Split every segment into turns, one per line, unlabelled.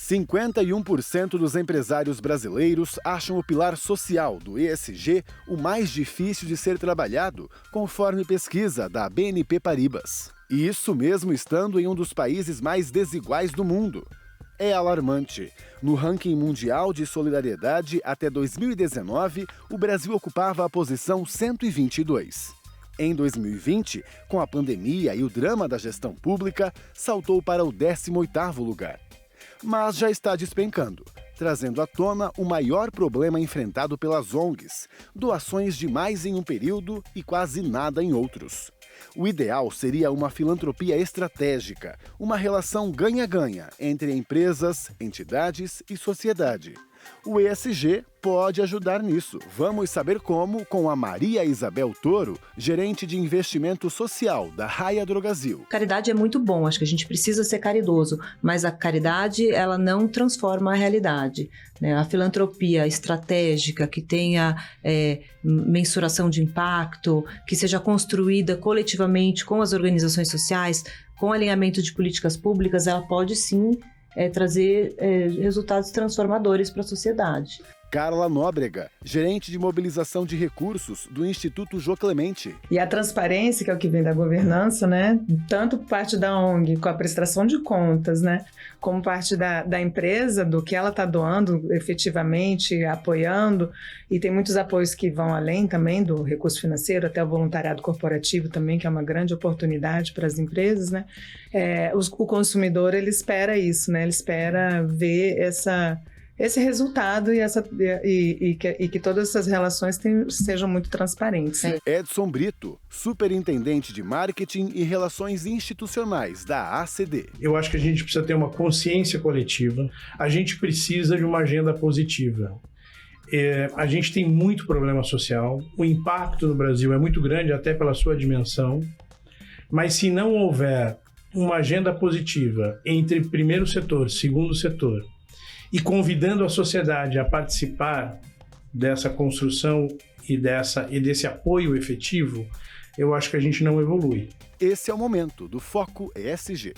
51% dos empresários brasileiros acham o pilar social do ESG o mais difícil de ser trabalhado, conforme pesquisa da BNP Paribas. E isso mesmo estando em um dos países mais desiguais do mundo. É alarmante. No ranking mundial de solidariedade, até 2019, o Brasil ocupava a posição 122. Em 2020, com a pandemia e o drama da gestão pública, saltou para o 18º lugar. Mas já está despencando, trazendo à tona o maior problema enfrentado pelas ONGs: doações demais em um período e quase nada em outros. O ideal seria uma filantropia estratégica, uma relação ganha-ganha entre empresas, entidades e sociedade. O ESG pode ajudar nisso. Vamos saber como com a Maria Isabel Toro, gerente de investimento social da Raia Drogasil.
Caridade é muito bom, acho que a gente precisa ser caridoso, mas a caridade ela não transforma a realidade, né? A filantropia estratégica que tenha mensuração de impacto, que seja construída coletivamente com as organizações sociais, com alinhamento de políticas públicas, ela pode sim trazer resultados transformadores para a sociedade.
Carla Nóbrega, gerente de mobilização de recursos do Instituto Jô Clemente.
E a transparência, que é o que vem da governança, né? Tanto parte da ONG com a prestação de contas, né? Como parte da empresa, do que ela está doando efetivamente, apoiando. E tem muitos apoios que vão além também do recurso financeiro, até o voluntariado corporativo também, que é uma grande oportunidade para as empresas, né? O consumidor, ele espera isso, né? Ele espera ver esse resultado e que todas essas relações sejam muito transparentes.
Edson Brito, superintendente de marketing e relações institucionais da ACD.
Eu acho que a gente precisa ter uma consciência coletiva, a gente precisa de uma agenda positiva. A gente tem muito problema social, o impacto no Brasil é muito grande até pela sua dimensão, mas se não houver uma agenda positiva entre primeiro setor, segundo setor, e convidando a sociedade a participar dessa construção e desse apoio efetivo, eu acho que a gente não evolui.
Esse é o momento do Foco ESG.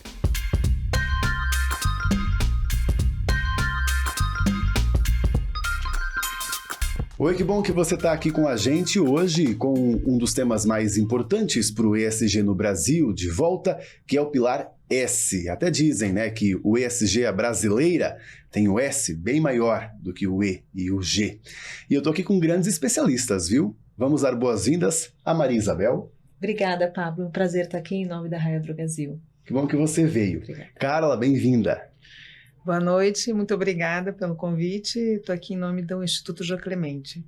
Oi, que bom que você está aqui com a gente hoje com um dos temas mais importantes para o ESG no Brasil, de volta, que é o pilar S. Até dizem, né, que o ESG, a brasileira, tem o S bem maior do que o E e o G. E eu tô aqui com grandes especialistas, viu? Vamos dar boas-vindas a Maria Isabel.
Obrigada, Pablo. Um prazer estar aqui em nome da Raia Drogasil.
Que bom que você veio.
Obrigada.
Carla, bem-vinda.
Boa noite, muito obrigada pelo convite. Estou aqui em nome do Instituto Jô Clemente.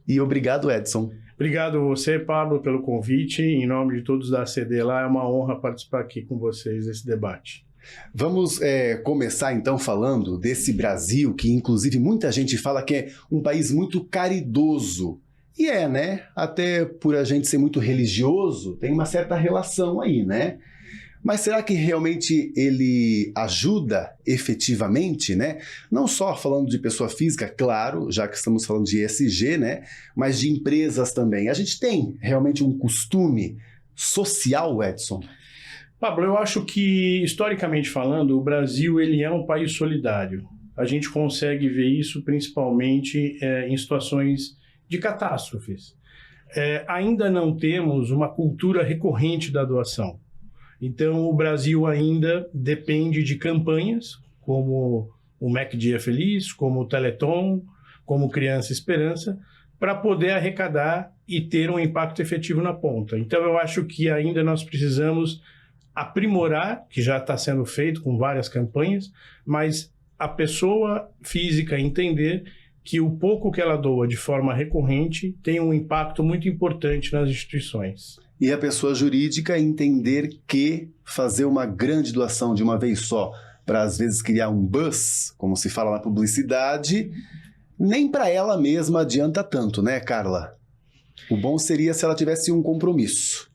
E obrigado, Edson.
Obrigado você, Pablo, pelo convite. Em nome de todos da ACD lá, é uma honra participar aqui com vocês desse debate.
Vamos começar então falando desse Brasil, que inclusive muita gente fala que é um país muito caridoso. E né? Até por a gente ser muito religioso, tem uma certa relação aí, né? Mas será que realmente ele ajuda efetivamente, né? Não só falando de pessoa física, claro, já que estamos falando de ESG, né? Mas de empresas também. A gente tem realmente um costume social, Edson?
Pablo, eu acho que, historicamente falando, o Brasil ele é um país solidário. A gente consegue ver isso principalmente em situações de catástrofes. Ainda não temos uma cultura recorrente da doação. Então, o Brasil ainda depende de campanhas, como o Mac Dia Feliz, como o Teleton, como Criança Esperança, para poder arrecadar e ter um impacto efetivo na ponta. Então, eu acho que ainda nós precisamos aprimorar, que já está sendo feito com várias campanhas, mas a pessoa física entender que o pouco que ela doa de forma recorrente tem um impacto muito importante nas instituições.
E a pessoa jurídica entender que fazer uma grande doação de uma vez só, para às vezes criar um buzz, como se fala na publicidade, nem para ela mesma adianta tanto, né, Carla? O bom seria se ela tivesse um compromisso.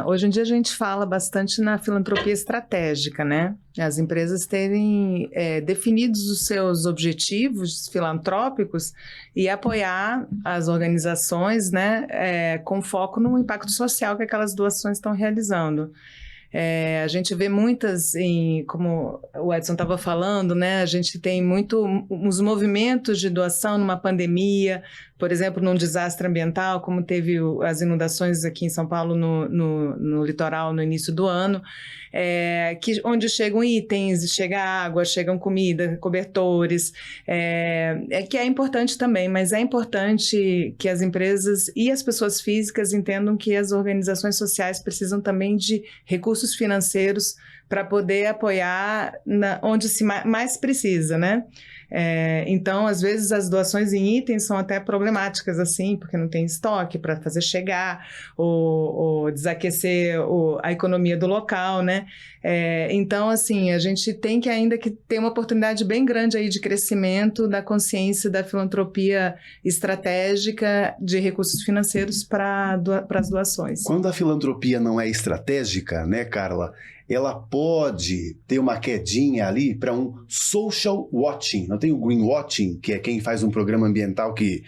Hoje em dia a gente fala bastante na filantropia estratégica, né? As empresas terem definidos os seus objetivos filantrópicos e apoiar as organizações, né? Com foco no impacto social que aquelas doações estão realizando. A gente vê muitas, como o Edson estava falando, né? A gente tem os movimentos de doação numa pandemia, por exemplo, num desastre ambiental, como teve as inundações aqui em São Paulo no litoral no início do ano, onde chegam itens, chega água, chegam comida, cobertores, que é importante também, mas é importante que as empresas e as pessoas físicas entendam que as organizações sociais precisam também de recursos financeiros para poder apoiar onde se mais precisa, né? Então, às vezes, as doações em itens são até problemáticas, assim, porque não tem estoque para fazer chegar ou desaquecer a economia do local, né? Então, assim, a gente tem que ainda que ter uma oportunidade bem grande aí de crescimento da consciência da filantropia estratégica de recursos financeiros para as doações.
Quando a filantropia não é estratégica, né, Carla, ela pode ter uma quedinha ali para um social watching. Não tem o greenwashing, que é quem faz um programa ambiental que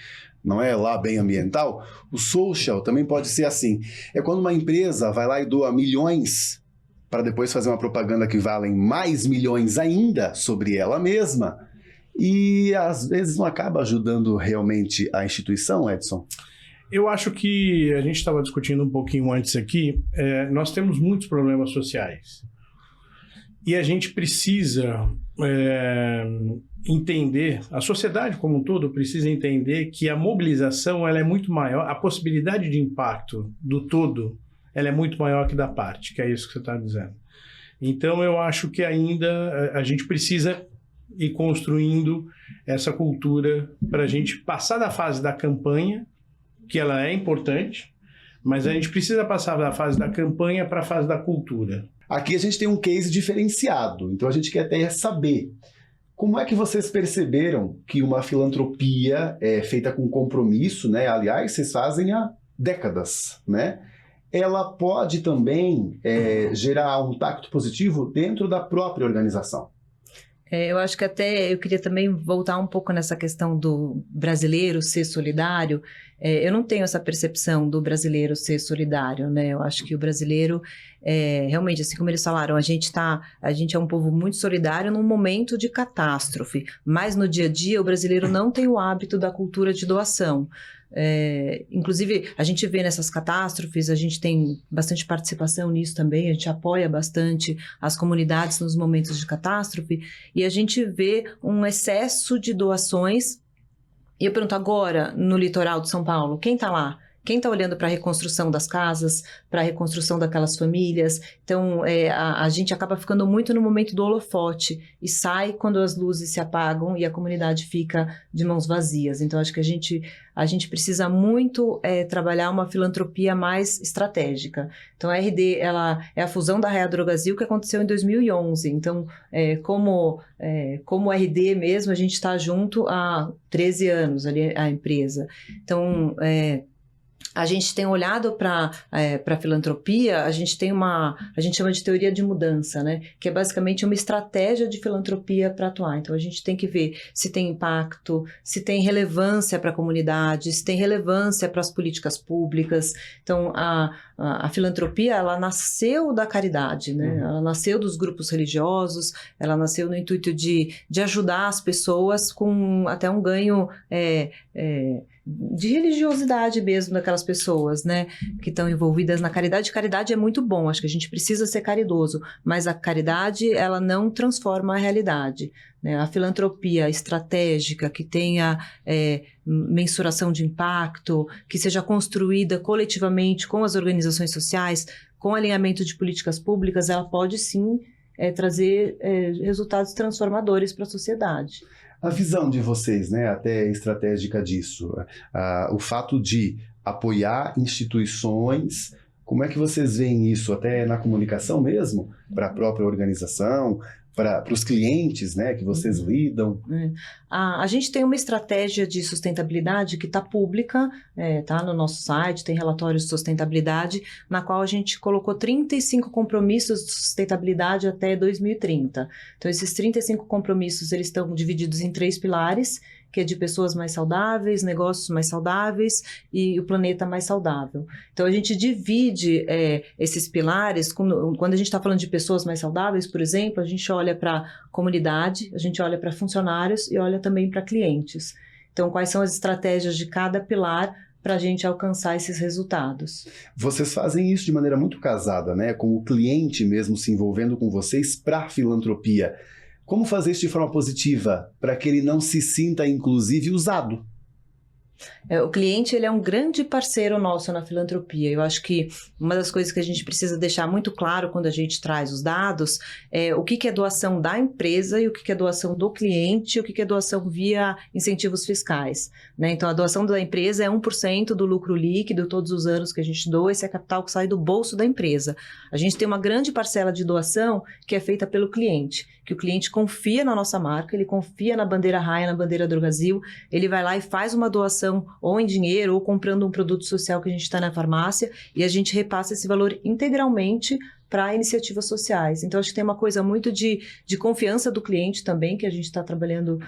não é lá bem ambiental. O social também pode ser assim. É quando uma empresa vai lá e doa milhões para depois fazer uma propaganda que valem mais milhões ainda sobre ela mesma. E às vezes não acaba ajudando realmente a instituição, Edson?
Eu acho que a gente estava discutindo um pouquinho antes aqui, nós temos muitos problemas sociais. E a gente precisa entender, a sociedade como um todo precisa entender que a mobilização ela é muito maior, a possibilidade de impacto do todo ela é muito maior que da parte, que é isso que você está dizendo. Então eu acho que ainda a gente precisa ir construindo essa cultura para a gente passar da fase da campanha, que ela é importante, mas a gente precisa passar da fase da campanha para a fase da cultura.
Aqui a gente tem um case diferenciado, então a gente quer até saber como é que vocês perceberam que uma filantropia feita com compromisso, né? Aliás, vocês fazem há décadas, né? Ela pode também gerar um impacto positivo dentro da própria organização.
Eu acho que até eu queria também voltar um pouco nessa questão do brasileiro ser solidário. Eu não tenho essa percepção do brasileiro ser solidário, né? Eu acho que o brasileiro, realmente, assim como eles falaram, a gente é um povo muito solidário num momento de catástrofe, mas no dia a dia o brasileiro não tem o hábito da cultura de doação. Inclusive, a gente vê nessas catástrofes, a gente tem bastante participação nisso também, a gente apoia bastante as comunidades nos momentos de catástrofe, e a gente vê um excesso de doações. E eu pergunto agora, no litoral de São Paulo, quem está lá? Quem está olhando para a reconstrução das casas, para a reconstrução daquelas famílias? Então, a gente acaba ficando muito no momento do holofote e sai quando as luzes se apagam e a comunidade fica de mãos vazias. Então, acho que a gente precisa muito trabalhar uma filantropia mais estratégica. Então, a RD ela é a fusão da Rea Drogasil que aconteceu em 2011. Então, como RD mesmo, a gente está junto há 13 anos, ali, a empresa. Então, a gente tem olhado para a filantropia, a gente chama de teoria de mudança, né? Que é basicamente uma estratégia de filantropia para atuar. Então, a gente tem que ver se tem impacto, se tem relevância para a comunidade, se tem relevância para as políticas públicas. Então, a filantropia, ela nasceu da caridade, né? Ela nasceu dos grupos religiosos, ela nasceu no intuito de ajudar as pessoas com até um ganho de religiosidade mesmo daquelas pessoas, né, que estão envolvidas na caridade. Caridade é muito bom, acho que a gente precisa ser caridoso, mas a caridade, ela não transforma a realidade, né? A filantropia estratégica, que tenha mensuração de impacto, que seja construída coletivamente com as organizações sociais, com alinhamento de políticas públicas, ela pode sim trazer resultados transformadores para a sociedade.
A visão de vocês, né, até estratégica disso, o fato de apoiar instituições, como é que vocês veem isso até na comunicação mesmo, para a própria organização, para os clientes, né, que vocês lidam?
A gente tem uma estratégia de sustentabilidade que está pública, tá no nosso site, tem relatórios de sustentabilidade, na qual a gente colocou 35 compromissos de sustentabilidade até 2030. Então, esses 35 compromissos, eles estão divididos em 3 pilares, que é de pessoas mais saudáveis, negócios mais saudáveis e o planeta mais saudável. Então, a gente divide esses pilares, quando a gente está falando de pessoas mais saudáveis, por exemplo, a gente olha para comunidade, a gente olha para funcionários e olha também para clientes. Então, quais são as estratégias de cada pilar para a gente alcançar esses resultados?
Vocês fazem isso de maneira muito casada, né? Com o cliente mesmo se envolvendo com vocês para a filantropia. Como fazer isso de forma positiva para que ele não se sinta, inclusive, usado?
O cliente, ele é um grande parceiro nosso na filantropia. Eu acho que uma das coisas que a gente precisa deixar muito claro quando a gente traz os dados é o que é doação da empresa e o que é doação do cliente e o que é doação via incentivos fiscais, né? Então, a doação da empresa é 1% do lucro líquido todos os anos que a gente doa, esse é capital que sai do bolso da empresa. A gente tem uma grande parcela de doação que é feita pelo cliente, que o cliente confia na nossa marca, ele confia na bandeira Raia, na bandeira Drogasil, ele vai lá e faz uma doação ou em dinheiro ou comprando um produto social que a gente está na farmácia e a gente repassa esse valor integralmente para iniciativas sociais. Então, acho que tem uma coisa muito de confiança do cliente também, que a gente está trabalhando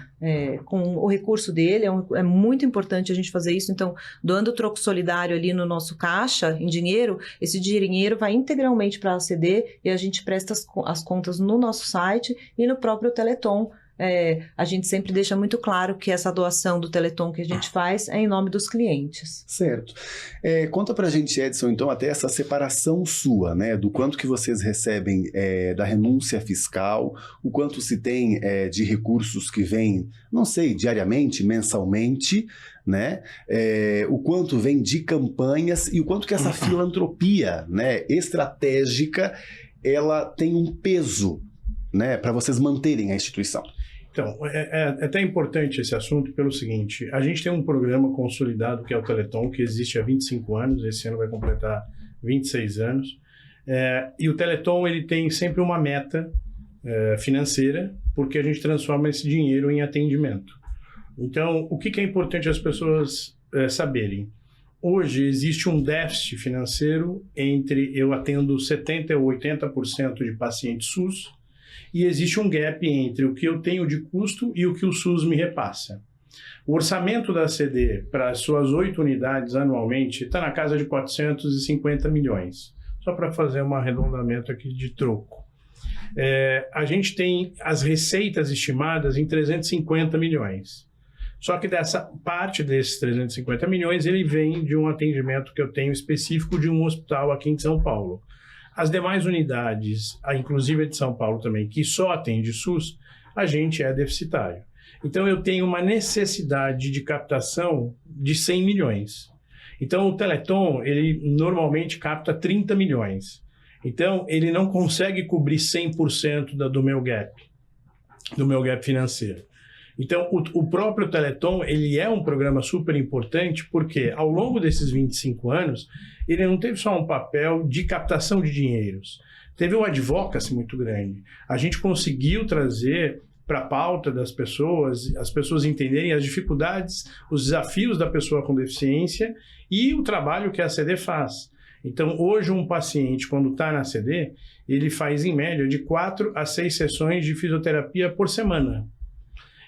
com o recurso dele, é muito importante a gente fazer isso. Então, doando o troco solidário ali no nosso caixa, em dinheiro, esse dinheiro vai integralmente para a ACD e a gente presta as contas no nosso site e no próprio Teleton. A gente sempre deixa muito claro que essa doação do Teleton que a gente faz é em nome dos clientes.
Certo. Conta pra gente, Edson, então, até essa separação sua, né, do quanto que vocês recebem da renúncia fiscal, o quanto se tem de recursos que vêm, não sei, diariamente, mensalmente, né, o quanto vem de campanhas e o quanto que essa filantropia, né, estratégica, ela tem um peso, né, para vocês manterem a instituição.
Então, é até importante esse assunto pelo seguinte, a gente tem um programa consolidado que é o Teleton, que existe há 25 anos, esse ano vai completar 26 anos, e o Teleton ele tem sempre uma meta financeira, porque a gente transforma esse dinheiro em atendimento. Então, o que é importante as pessoas saberem? Hoje existe um déficit financeiro entre eu atendo 70% ou 80% de pacientes SUS, e existe um gap entre o que eu tenho de custo e o que o SUS me repassa. O orçamento da ACD para as suas 8 unidades anualmente está na casa de 450 milhões. Só para fazer um arredondamento aqui de troco. A gente tem as receitas estimadas em 350 milhões. Só que dessa parte desses 350 milhões, ele vem de um atendimento que eu tenho específico de um hospital aqui em São Paulo. As demais unidades, inclusive a de São Paulo também, que só atende SUS, a gente é deficitário. Então, eu tenho uma necessidade de captação de 100 milhões. Então, o Teleton, ele normalmente capta 30 milhões. Então, ele não consegue cobrir 100% do meu gap financeiro. Então, o próprio Teleton, ele é um programa super importante porque, ao longo desses 25 anos, ele não teve só um papel de captação de dinheiros, teve um advocacy muito grande. A gente conseguiu trazer para a pauta das pessoas, as pessoas entenderem as dificuldades, os desafios da pessoa com deficiência e o trabalho que a ACD faz. Então, hoje, um paciente, quando está na ACD, ele faz, em média, de 4 a 6 sessões de fisioterapia por semana.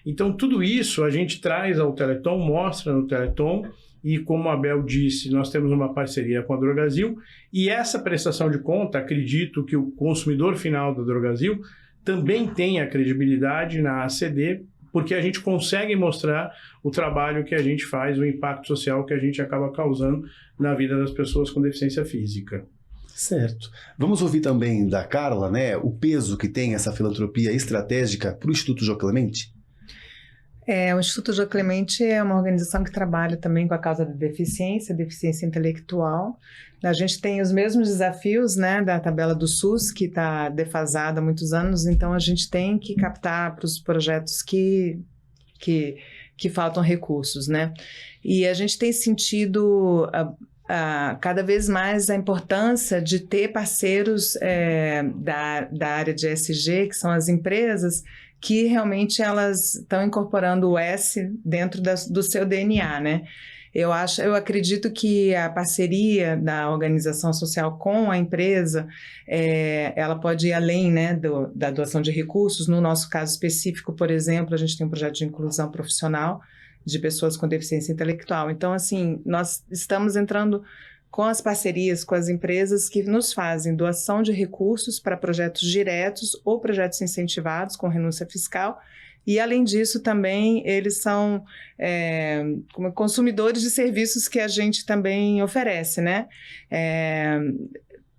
Então, tudo isso a gente traz ao Teleton, mostra no Teleton, e como a Abel disse, nós temos uma parceria com a Drogasil, e essa prestação de conta, acredito que o consumidor final da Drogasil também tem a credibilidade na ACD, porque a gente consegue mostrar o trabalho que a gente faz, o impacto social que a gente acaba causando na vida das pessoas com deficiência física.
Certo. Vamos ouvir também da Carla, né, o peso que tem essa filantropia estratégica para o Instituto Jô Clemente?
O Instituto Jô Clemente é uma organização que trabalha também com a causa da deficiência intelectual. A gente tem os mesmos desafios, né, da tabela do SUS, que está defasada há muitos anos, então a gente tem que captar para os projetos que faltam recursos, né? E a gente tem sentido cada vez mais a importância de ter parceiros da área de ESG, que são as empresas, que realmente elas estão incorporando o S dentro do seu DNA, né? Eu acredito que a parceria da organização social com a empresa, ela pode ir além, né, da doação de recursos. No nosso caso específico, por exemplo, a gente tem um projeto de inclusão profissional, de pessoas com deficiência intelectual. Então, assim, nós estamos entrando com as parcerias com as empresas que nos fazem doação de recursos para projetos diretos ou projetos incentivados com renúncia fiscal. E, além disso, também eles são como consumidores de serviços que a gente também oferece, né?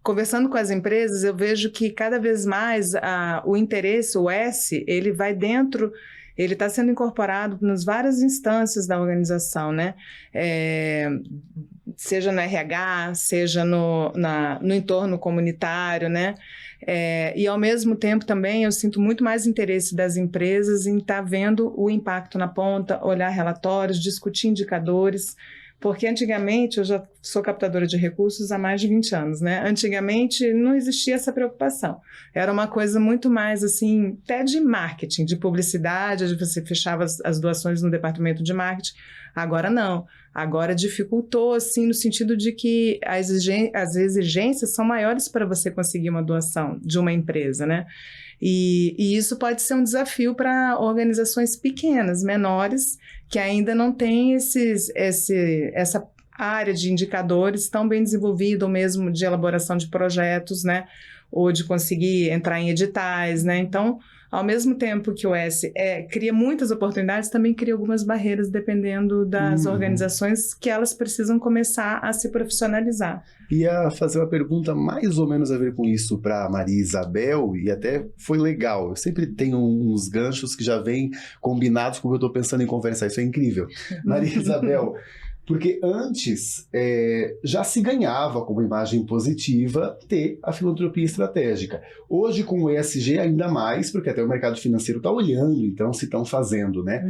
Conversando com as empresas, eu vejo que cada vez mais o interesse, o S, ele vai dentro, ele está sendo incorporado nas várias instâncias da organização, né? Seja no RH, seja no entorno comunitário, né? E, ao mesmo tempo, também eu sinto muito mais interesse das empresas em estar vendo o impacto na ponta, olhar relatórios, discutir indicadores, porque antigamente, eu já sou captadora de recursos há mais de 20 anos, né? Antigamente não existia essa preocupação. Era uma coisa muito mais, assim, até de marketing, de publicidade, você fechava as doações no departamento de marketing. Agora não. Agora dificultou, assim, no sentido de que as exigências são maiores para você conseguir uma doação de uma empresa, né? E isso pode ser um desafio para organizações pequenas, menores, que ainda não têm essa área de indicadores tão bem desenvolvida, ou mesmo de elaboração de projetos, né? Ou de conseguir entrar em editais, né? Então, ao mesmo tempo que o S cria muitas oportunidades, também cria algumas barreiras, dependendo das organizações, que elas precisam começar a se profissionalizar.
Ia fazer uma pergunta mais ou menos a ver com isso para a Maria Isabel, e até foi legal. Eu sempre tenho uns ganchos que já vêm combinados com o que eu estou pensando em conversar. Isso é incrível. Maria Isabel, porque antes já se ganhava como imagem positiva ter a filantropia estratégica. Hoje, com o ESG, ainda mais, porque até o mercado financeiro está olhando, então, se estão fazendo, né?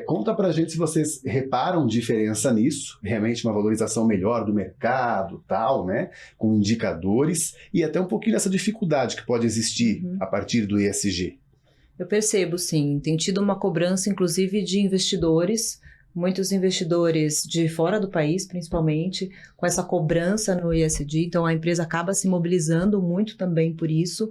Conta pra gente se vocês reparam diferença nisso, realmente uma valorização melhor do mercado, tal, né? Com indicadores, e até um pouquinho dessa dificuldade que pode existir a partir do ESG.
Eu percebo, sim. Tem tido uma cobrança, inclusive, de investidores. Muitos investidores de fora do país, principalmente, com essa cobrança no ESG, então a empresa acaba se mobilizando muito também por isso,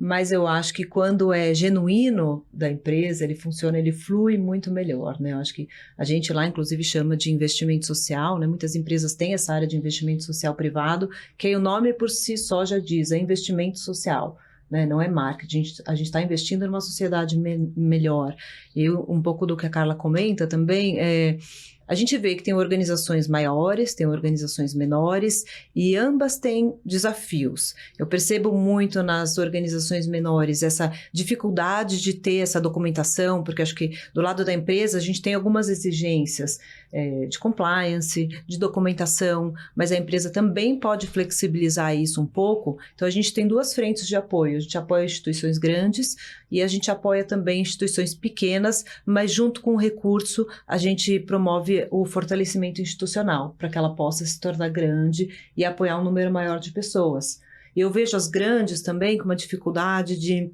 mas eu acho que quando é genuíno da empresa, ele funciona, ele flui muito melhor, né? Eu acho que a gente lá, inclusive, chama de investimento social, né? Muitas empresas têm essa área de investimento social privado, que aí o nome por si só já diz, é investimento social. Né? Não é marketing, a gente está investindo numa sociedade melhor. E um pouco do que a Carla comenta também, a gente vê que tem organizações maiores, tem organizações menores, e ambas têm desafios. Eu percebo muito nas organizações menores essa dificuldade de ter essa documentação, porque acho que do lado da empresa a gente tem algumas exigências de compliance, de documentação, mas a empresa também pode flexibilizar isso um pouco. Então a gente tem duas frentes de apoio. A gente apoia instituições grandes e a gente apoia também instituições pequenas, mas junto com o recurso a gente promove o fortalecimento institucional para que ela possa se tornar grande e apoiar um número maior de pessoas. E eu vejo as grandes também com uma dificuldade de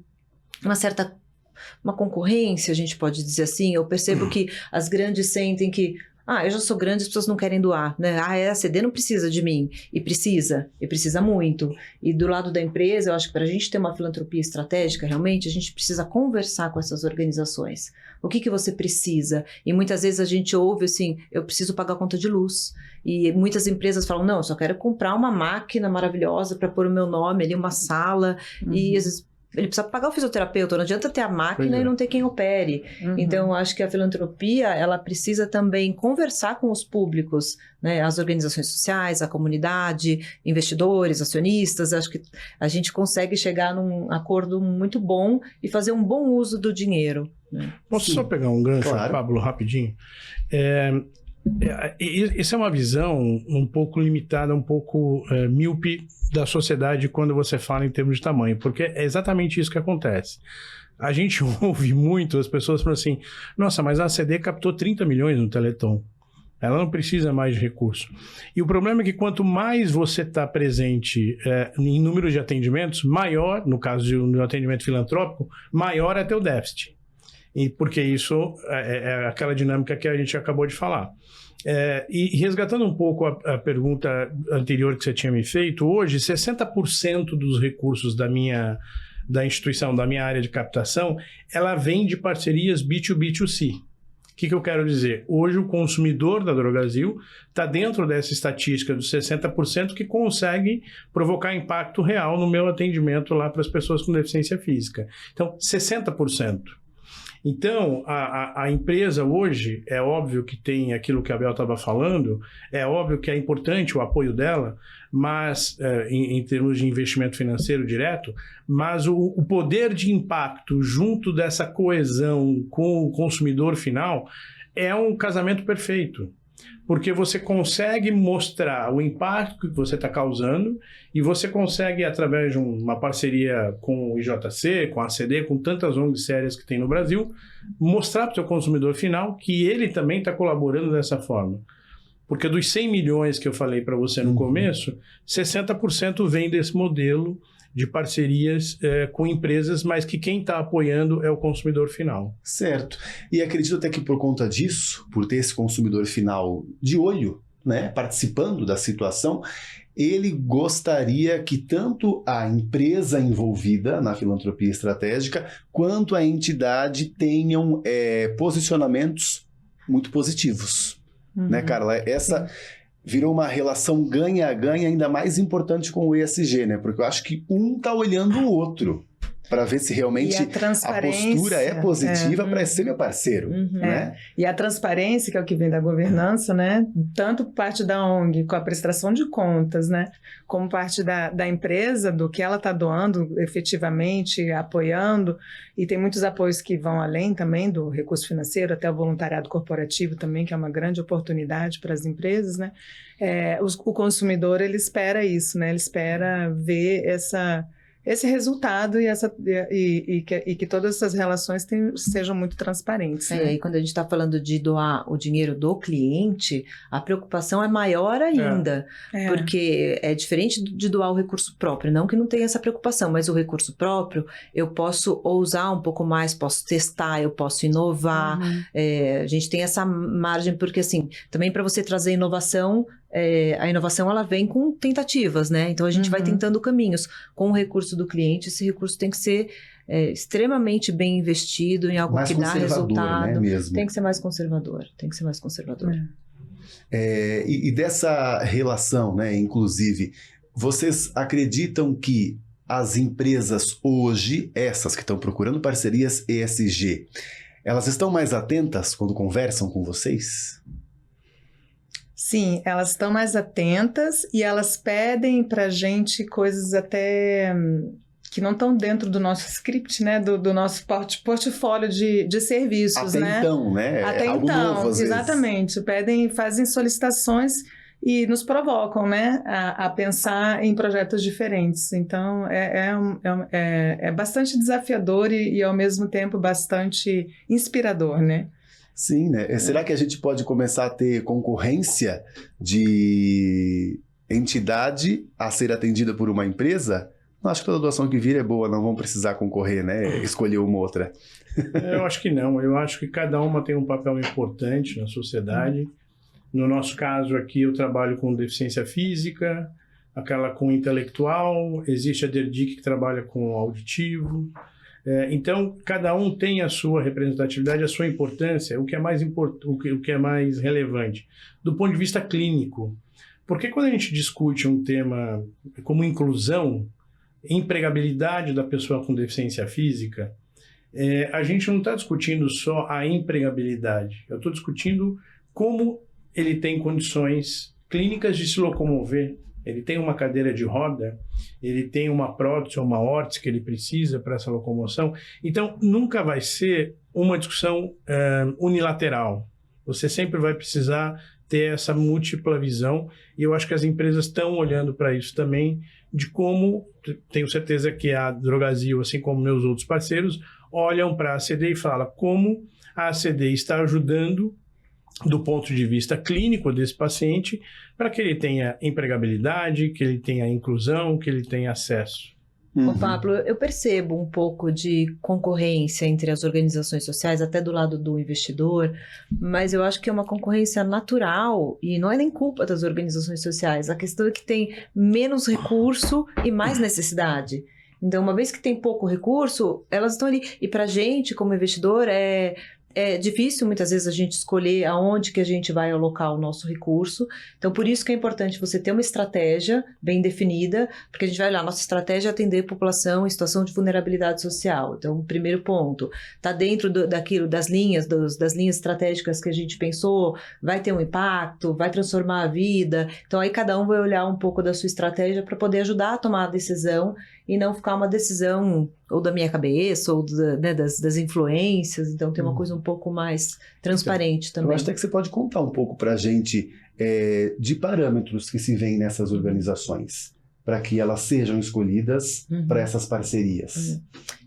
uma concorrência, a gente pode dizer assim. Eu percebo que as grandes sentem que eu já sou grande, as pessoas não querem doar, né? A CD não precisa de mim, e precisa muito. E do lado da empresa, eu acho que para a gente ter uma filantropia estratégica, realmente, a gente precisa conversar com essas organizações. O que você precisa? E muitas vezes a gente ouve assim, eu preciso pagar a conta de luz. E muitas empresas falam, não, eu só quero comprar uma máquina maravilhosa para pôr o meu nome ali, uma sala, e às vezes ele precisa pagar o fisioterapeuta, não adianta ter a máquina e não ter quem opere. Então, eu acho que a filantropia, ela precisa também conversar com os públicos, né? As organizações sociais, a comunidade, investidores, acionistas. Acho que a gente consegue chegar num acordo muito bom e fazer um bom uso do dinheiro. Né?
Posso só pegar um gancho, claro. Pablo, rapidinho? Essa é uma visão um pouco limitada, um pouco míope da sociedade quando você fala em termos de tamanho, porque é exatamente isso que acontece. A gente ouve muito as pessoas falando assim, nossa, mas a ACD captou 30 milhões no Teleton, ela não precisa mais de recurso. E o problema é que quanto mais você está presente em número de atendimentos, maior, no caso de um atendimento filantrópico, maior é teu déficit. E porque isso é aquela dinâmica que a gente acabou de falar. E resgatando um pouco a pergunta anterior que você tinha me feito, hoje 60% dos recursos da instituição, da minha área de captação, ela vem de parcerias B2B2C. O que eu quero dizer? Hoje o consumidor da Drogasil está dentro dessa estatística dos 60% que consegue provocar impacto real no meu atendimento lá para as pessoas com deficiência física. Então, 60%. Então, a empresa hoje, é óbvio que tem aquilo que a Bel estava falando, é óbvio que é importante o apoio dela, mas em termos de investimento financeiro direto, mas o poder de impacto junto dessa coesão com o consumidor final é um casamento perfeito. Porque você consegue mostrar o impacto que você está causando e você consegue, através de uma parceria com o IJC, com a ACD, com tantas ONGs sérias que tem no Brasil, mostrar para o seu consumidor final que ele também está colaborando dessa forma. Porque dos 100 milhões que eu falei para você no começo, 60% vem desse modelo de parcerias com empresas, mas que quem está apoiando é o consumidor final.
Certo. E acredito até que por conta disso, por ter esse consumidor final de olho, né, participando da situação, ele gostaria que tanto a empresa envolvida na filantropia estratégica quanto a entidade tenham posicionamentos muito positivos. Né, Carla? Essa virou uma relação ganha-ganha ainda mais importante com o ESG, né? Porque eu acho que um está olhando o outro para ver se realmente a postura é positiva para ser meu parceiro, né?
E a transparência, que é o que vem da governança, né? Tanto parte da ONG com a prestação de contas, né? Como parte da empresa, do que ela está doando efetivamente, apoiando, e tem muitos apoios que vão além também do recurso financeiro, até o voluntariado corporativo também, que é uma grande oportunidade para as empresas, né? O consumidor, ele espera isso, né? Ele espera ver esse resultado e que todas essas relações sejam muito transparentes. Né?
E quando a gente está falando de doar o dinheiro do cliente, a preocupação é maior ainda, porque é diferente de doar o recurso próprio, não que não tenha essa preocupação, mas o recurso próprio eu posso ousar um pouco mais, posso testar, eu posso inovar, a gente tem essa margem, porque assim, também para você trazer inovação, a inovação ela vem com tentativas, né? Então a gente vai tentando caminhos. Com o recurso do cliente, esse recurso tem que ser extremamente bem investido em algo
mais
que dá resultado.
Né, mesmo?
Tem que ser mais conservador.
E dessa relação, né, inclusive, vocês acreditam que as empresas hoje, essas que estão procurando parcerias ESG, elas estão mais atentas quando conversam com vocês?
Sim, elas estão mais atentas e elas pedem para a gente coisas até que não estão dentro do nosso script, né? Do nosso portfólio de serviços,
até
né?
Então, né?
Até
algo
então,
novo, às
exatamente. Fazem solicitações e nos provocam, né? A pensar em projetos diferentes. Então, é bastante desafiador e ao mesmo tempo bastante inspirador, né?
Sim, né? Será que a gente pode começar a ter concorrência de entidade a ser atendida por uma empresa? Não acho que toda doação que vir é boa, não vão precisar concorrer, né? Escolher uma outra.
Eu acho que não. Eu acho que cada uma tem um papel importante na sociedade. No nosso caso aqui, eu trabalho com deficiência física, aquela com intelectual, existe a DERDIC que trabalha com auditivo. Então, cada um tem a sua representatividade, a sua importância, o que é mais relevante, do ponto de vista clínico. Porque quando a gente discute um tema como inclusão, empregabilidade da pessoa com deficiência física, a gente não está discutindo só a empregabilidade, eu estou discutindo como ele tem condições clínicas de se locomover. Ele tem uma cadeira de roda, ele tem uma prótese ou uma órtese que ele precisa para essa locomoção. Então, nunca vai ser uma discussão unilateral. Você sempre vai precisar ter essa múltipla visão e eu acho que as empresas estão olhando para isso também, de como, tenho certeza que a Drogasil, assim como meus outros parceiros, olham para a ACD e falam como a ACD está ajudando do ponto de vista clínico desse paciente, para que ele tenha empregabilidade, que ele tenha inclusão, que ele tenha acesso.
Ô Pablo, eu percebo um pouco de concorrência entre as organizações sociais, até do lado do investidor, mas eu acho que é uma concorrência natural e não é nem culpa das organizações sociais. A questão é que tem menos recurso e mais necessidade. Então, uma vez que tem pouco recurso, elas estão ali. E para a gente, como investidor, é é difícil muitas vezes a gente escolher aonde que a gente vai alocar o nosso recurso. Então, por isso que é importante você ter uma estratégia bem definida, porque a gente vai olhar, nossa estratégia é atender a população em situação de vulnerabilidade social. Então, o primeiro ponto, está dentro daquilo, das linhas estratégicas que a gente pensou, vai ter um impacto, vai transformar a vida. Então, aí cada um vai olhar um pouco da sua estratégia para poder ajudar a tomar a decisão e não ficar uma decisão ou da minha cabeça, ou das influências. Então, tem uma coisa um pouco mais transparente também.
Eu acho até que você pode contar um pouco para a gente de parâmetros que se veem nessas organizações, para que elas sejam escolhidas para essas parcerias.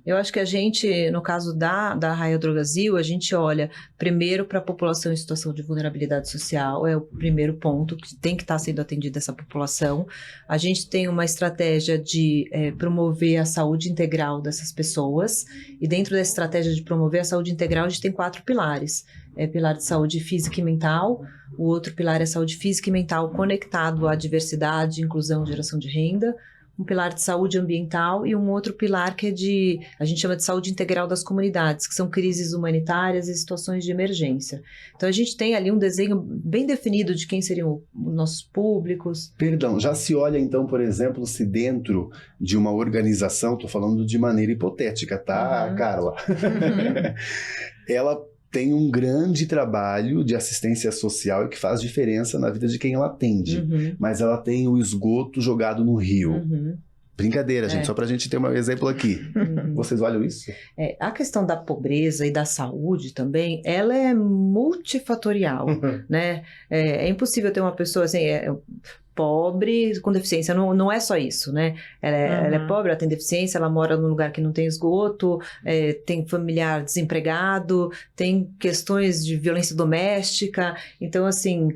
Eu acho que a gente, no caso da Arraial Drogasil, a gente olha primeiro para a população em situação de vulnerabilidade social, é o primeiro ponto que tem que estar sendo atendida essa população. A gente tem uma estratégia de promover a saúde integral dessas pessoas, e dentro dessa estratégia de promover a saúde integral, a gente tem 4 pilares. Pilar de saúde física e mental, o outro pilar é saúde física e mental conectado à diversidade, inclusão e geração de renda, um pilar de saúde ambiental e um outro pilar que a gente chama de saúde integral das comunidades, que são crises humanitárias e situações de emergência. Então a gente tem ali um desenho bem definido de quem seriam os nossos públicos.
Perdão, já se olha então, por exemplo, se dentro de uma organização, estou falando de maneira hipotética, tá, Carla? Ela tem um grande trabalho de assistência social e que faz diferença na vida de quem ela atende. Mas ela tem o esgoto jogado no rio. Brincadeira, gente, só pra gente ter um exemplo aqui. Vocês olham isso?
A questão da pobreza e da saúde também, ela é multifatorial, né? É impossível ter uma pessoa assim... pobre com deficiência, não é só isso, né? Ela é pobre, ela tem deficiência, ela mora num lugar que não tem esgoto, tem familiar desempregado, tem questões de violência doméstica. Então, assim,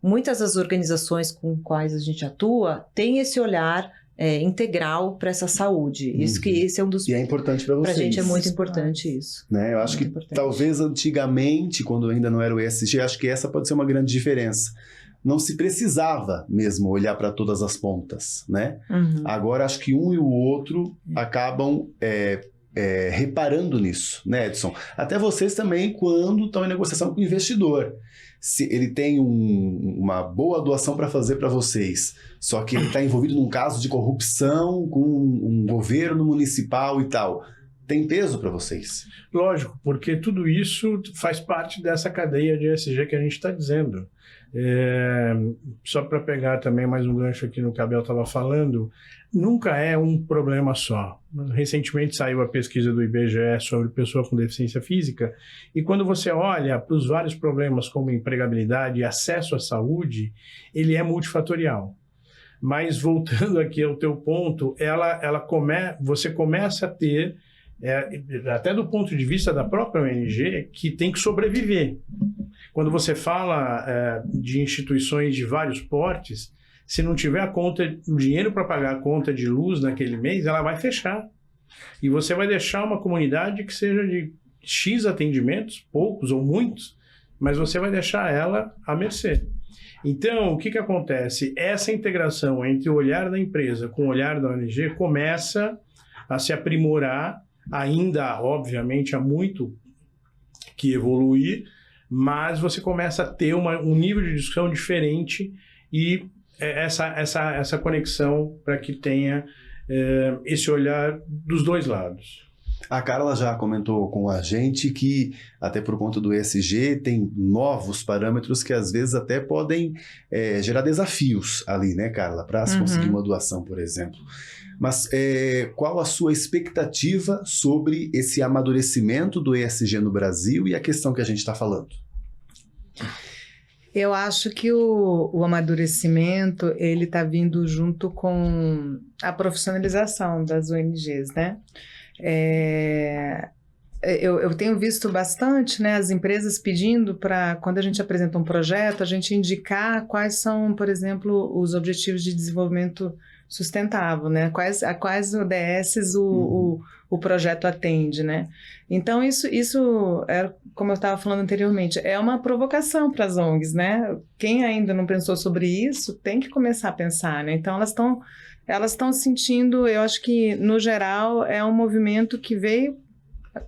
muitas das organizações com quais a gente atua têm esse olhar integral para essa saúde. Isso que esse é um dos...
E é importante para vocês.
Para a gente é muito importante isso.
Né? Eu acho que talvez antigamente, quando ainda não era o ESG, acho que essa pode ser uma grande diferença. Não se precisava mesmo olhar para todas as pontas, né? Agora, acho que um e o outro acabam reparando nisso, né, Edson? Até vocês também, quando estão em negociação com o investidor. Se ele tem uma boa doação para fazer para vocês, só que ele está envolvido num caso de corrupção com um governo municipal e tal, tem peso para vocês?
Lógico, porque tudo isso faz parte dessa cadeia de ESG que a gente está dizendo. Só para pegar também mais um gancho aqui no que a Abel estava falando, nunca é um problema só. Recentemente saiu a pesquisa do IBGE sobre pessoa com deficiência física, e quando você olha para os vários problemas como empregabilidade e acesso à saúde, ele é multifatorial. Mas voltando aqui ao teu ponto, você começa a ter, até do ponto de vista da própria ONG, que tem que sobreviver. Quando você fala de instituições de vários portes, se não tiver o dinheiro para pagar a conta de luz naquele mês, ela vai fechar. E você vai deixar uma comunidade que seja de X atendimentos, poucos ou muitos, mas você vai deixar ela à mercê. Então, o que acontece? Essa integração entre o olhar da empresa com o olhar da ONG começa a se aprimorar, ainda, obviamente, há muito que evoluir, mas você começa a ter um nível de discussão diferente e essa conexão para que tenha esse olhar dos dois lados.
A Carla já comentou com a gente que, até por conta do ESG, tem novos parâmetros que às vezes até podem gerar desafios ali, né, Carla? Para se conseguir uma doação, por exemplo. Mas qual a sua expectativa sobre esse amadurecimento do ESG no Brasil e a questão que a gente está falando?
Eu acho que o amadurecimento ele está vindo junto com a profissionalização das ONGs, né? Eu tenho visto bastante, né, as empresas pedindo para, quando a gente apresenta um projeto, a gente indicar quais são, por exemplo, os objetivos de desenvolvimento sustentável, né? A quais ODSs o projeto atende, né? Então, isso é, como eu estava falando anteriormente, é uma provocação para as ONGs, né? Quem ainda não pensou sobre isso tem que começar a pensar, né? Então, elas estão sentindo, eu acho que, no geral, é um movimento que veio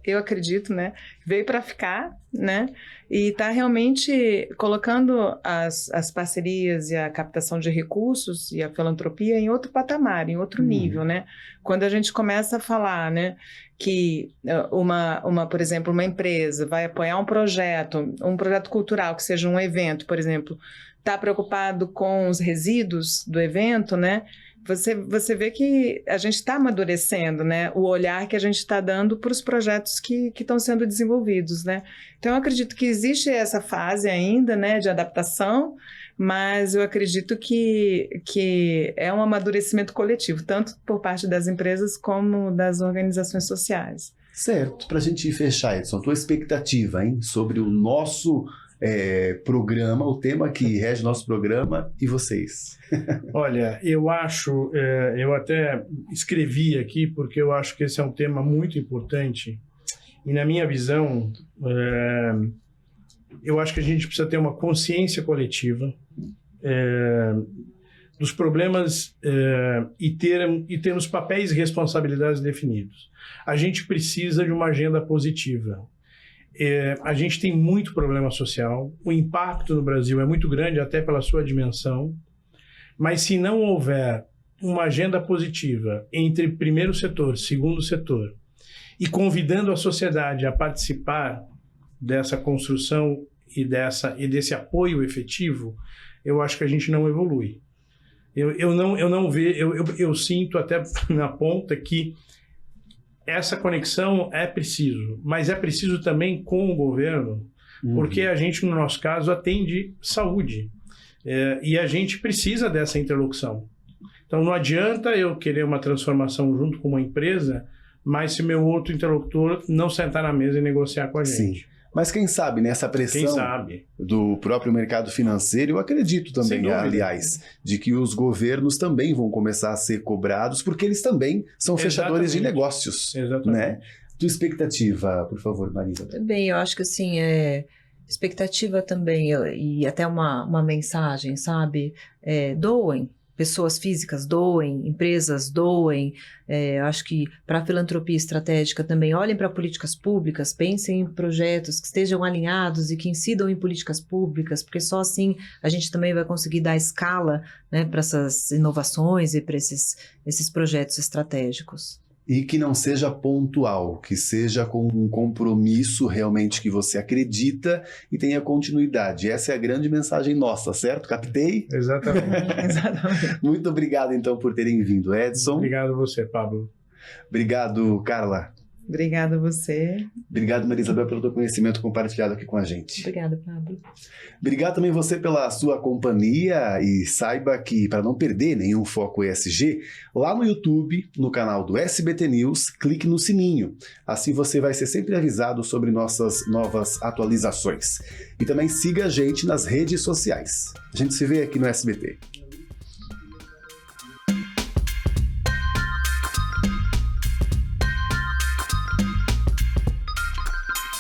eu acredito, né, veio para ficar, né, e está realmente colocando as parcerias e a captação de recursos e a filantropia em outro patamar, em outro nível, né? Quando a gente começa a falar, né, que por exemplo, uma empresa vai apoiar um projeto cultural, que seja um evento, por exemplo, está preocupado com os resíduos do evento, né? Você vê que a gente está amadurecendo, né? O olhar que a gente está dando para os projetos que estão sendo desenvolvidos, né? Então, eu acredito que existe essa fase ainda, né, de adaptação, mas eu acredito que é um amadurecimento coletivo, tanto por parte das empresas como das organizações sociais.
Certo. Para a gente fechar, Edson, a tua expectativa, hein, sobre o nosso programa, o tema que rege nosso programa e vocês.
Olha, eu acho, eu até escrevi aqui porque eu acho que esse é um tema muito importante e na minha visão, eu acho que a gente precisa ter uma consciência coletiva dos problemas e ter os papéis e responsabilidades definidos. A gente precisa de uma agenda positiva. A gente tem muito problema social, o impacto no Brasil é muito grande, até pela sua dimensão, mas se não houver uma agenda positiva entre primeiro setor, segundo setor, e convidando a sociedade a participar dessa construção e desse apoio efetivo, eu acho que a gente não evolui. Eu sinto até na ponta que essa conexão é preciso, mas é preciso também com o governo, porque a gente, no nosso caso, atende saúde. E a gente precisa dessa interlocução. Então, não adianta eu querer uma transformação junto com uma empresa, mas se meu outro interlocutor não sentar na mesa e negociar com a gente.
Sim. Mas quem sabe, né, essa pressão do próprio mercado financeiro, eu acredito também, aliás, de que os governos também vão começar a ser cobrados, porque eles também são fechadores de negócios. Né? Tua expectativa, por favor, Marisa.
Bem, eu acho que assim, expectativa também, e até uma mensagem, sabe? Doem. Pessoas físicas doem, empresas doem, acho que para a filantropia estratégica também olhem para políticas públicas, pensem em projetos que estejam alinhados e que incidam em políticas públicas, porque só assim a gente também vai conseguir dar escala, né, para essas inovações e para esses projetos estratégicos.
E que não seja pontual, que seja com um compromisso realmente que você acredita e tenha continuidade. Essa é a grande mensagem nossa, certo? Captei?
Exatamente.
Muito obrigado, então, por terem vindo, Edson.
Obrigado a você, Pablo.
Obrigado, Carla.
Obrigada a você.
Obrigado, Maria Isabel, pelo teu conhecimento compartilhado aqui com a gente.
Obrigada, Pablo.
Obrigado também você pela sua companhia e saiba que, para não perder nenhum Foco ESG, lá no YouTube, no canal do SBT News, clique no sininho. Assim você vai ser sempre avisado sobre nossas novas atualizações. E também siga a gente nas redes sociais. A gente se vê aqui no SBT.